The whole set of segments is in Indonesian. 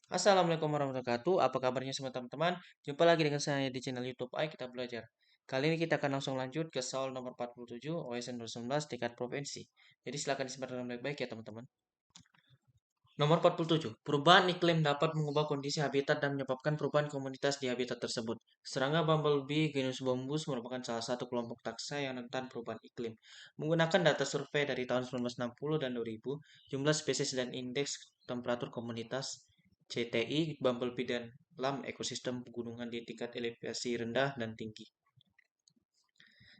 Assalamualaikum warahmatullahi wabarakatuh. Apa kabarnya semua teman-teman? Jumpa lagi dengan saya di channel YouTube Ayo Kita Belajar. Kali ini kita akan langsung lanjut ke soal nomor 47 OSN 2019 tingkat provinsi. Jadi silakan disimak dengan baik-baik ya teman-teman. Nomor 47. Perubahan iklim dapat mengubah kondisi habitat dan menyebabkan perubahan komunitas di habitat tersebut. Serangga bumblebee genus Bombus merupakan salah satu kelompok taksa yang rentan perubahan iklim. Menggunakan data survei dari tahun 1960 dan 2000, jumlah spesies dan indeks temperatur komunitas CTI, bumblebee dan lam ekosistem pegunungan di tingkat elevasi rendah dan tinggi.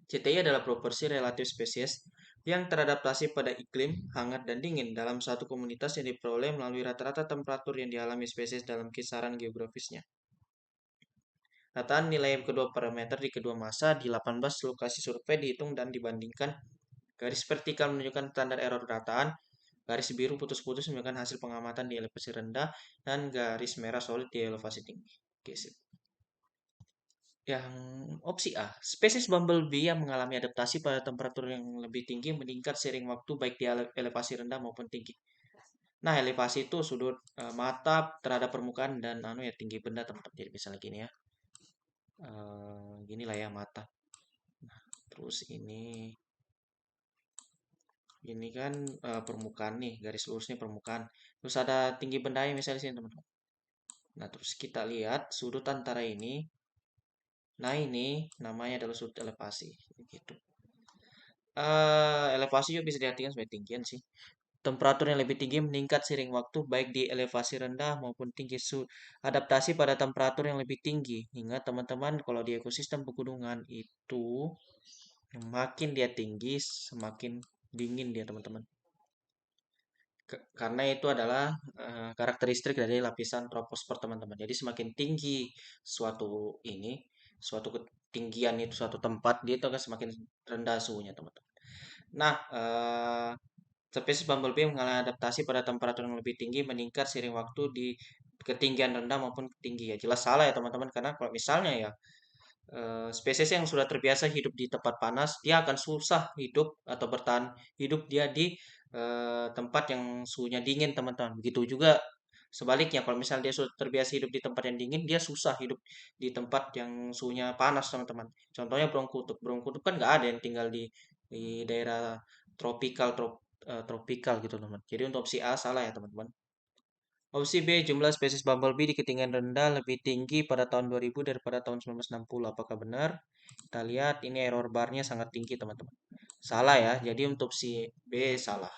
CTI adalah proporsi relatif spesies yang teradaptasi pada iklim hangat dan dingin dalam satu komunitas yang diperoleh melalui rata-rata temperatur yang dialami spesies dalam kisaran geografisnya. Rataan nilai kedua parameter di kedua masa di 18 lokasi survei dihitung dan dibandingkan. Garis vertikal menunjukkan standar error rataan, garis biru putus-putus menunjukkan hasil pengamatan di elevasi rendah, dan garis merah solid di elevasi tinggi. Oke, sip. Yang opsi A, spesies bumblebee yang mengalami adaptasi pada temperatur yang lebih tinggi meningkat seiring waktu baik di elevasi rendah maupun tinggi. Nah, elevasi itu sudut mata terhadap permukaan dan ya tinggi benda teman-teman. Jadi misalnya gini ya. Gini lah ya mata. Nah, terus ini kan permukaan nih, garis lurusnya permukaan. Terus ada tinggi bendanya misalnya sini teman-teman. Nah, terus kita lihat sudut antara ini. Nah, ini namanya adalah sudut elevasi gitu. Elevasi juga bisa diartikan sebagai tinggian sih. Temperatur yang lebih tinggi meningkat seiring waktu baik di elevasi rendah maupun tinggi. Adaptasi pada temperatur yang lebih tinggi. Ingat teman-teman, kalau di ekosistem pegunungan itu makin dia tinggi, semakin dingin dia teman-teman. Karena itu adalah karakteristik dari lapisan troposfer teman-teman. Jadi semakin tinggi suatu ketinggian itu suatu tempat, dia itu akan semakin rendah suhunya teman-teman. Nah, spesies bumblebee mengalami adaptasi pada temperatur yang lebih tinggi meningkat seiring waktu di ketinggian rendah maupun tinggi ya. Jelas salah ya teman-teman, karena kalau misalnya ya spesies yang sudah terbiasa hidup di tempat panas, dia akan susah hidup atau bertahan hidup dia di tempat yang suhunya dingin teman-teman. Begitu juga sebaliknya, kalau misalnya dia sudah terbiasa hidup di tempat yang dingin, dia susah hidup di tempat yang suhunya panas teman-teman. Contohnya burung kutub. Burung kutub kan nggak ada yang tinggal di daerah tropikal gitu teman. Jadi untuk opsi A salah ya teman-teman. Opsi B, jumlah spesies bumblebee di ketinggian rendah lebih tinggi pada tahun 2000 daripada tahun 1960. Apakah benar? Kita lihat ini error barnya sangat tinggi teman-teman. Salah ya, jadi untuk opsi B salah.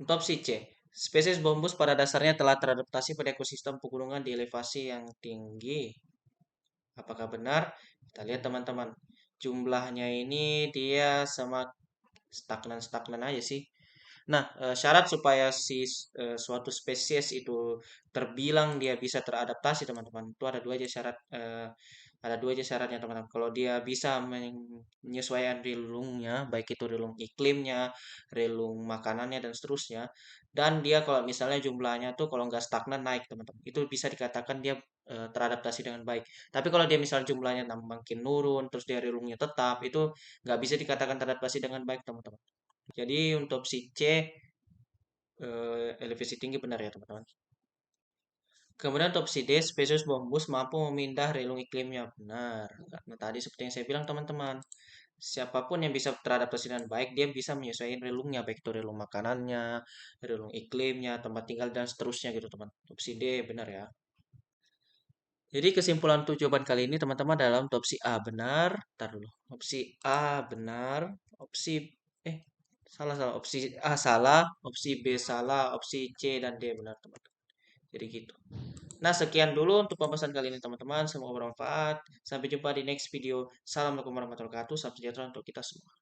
Untuk opsi C, spesies bombus pada dasarnya telah teradaptasi pada ekosistem pegunungan di elevasi yang tinggi. Apakah benar? Kita lihat teman-teman. Jumlahnya ini dia sama stagnan-stagnan aja sih. Nah, syarat supaya suatu spesies itu terbilang dia bisa teradaptasi, teman-teman, itu ada dua aja syaratnya, teman-teman. Kalau dia bisa menyesuaikan relungnya, baik itu relung iklimnya, relung makanannya dan seterusnya, dan dia kalau misalnya jumlahnya tuh kalau nggak stagnan naik, teman-teman, itu bisa dikatakan dia teradaptasi dengan baik. Tapi kalau dia misal jumlahnya makin nurun, terus dia relungnya tetap, itu nggak bisa dikatakan teradaptasi dengan baik, teman-teman. Jadi untuk opsi C elevasi tinggi benar ya teman-teman. Kemudian untuk opsi D spesies bombus mampu memindah relung iklimnya benar. Karena tadi seperti yang saya bilang teman-teman, siapapun yang bisa beradaptasi dengan baik dia bisa menyesuaikan relungnya baik itu relung makanannya, relung iklimnya, tempat tinggal dan seterusnya gitu teman. Opsi D benar ya. Jadi kesimpulan untuk jawaban kali ini teman-teman dalam opsi A benar. Tar dulu. Opsi A benar, opsi eh salah salah opsi A salah, opsi B salah, opsi C dan D benar teman-teman. Jadi gitu. Nah, sekian dulu untuk pembahasan kali ini teman-teman. Semoga bermanfaat. Sampai jumpa di next video. Assalamualaikum warahmatullahi wabarakatuh. Salam sejahtera untuk kita semua.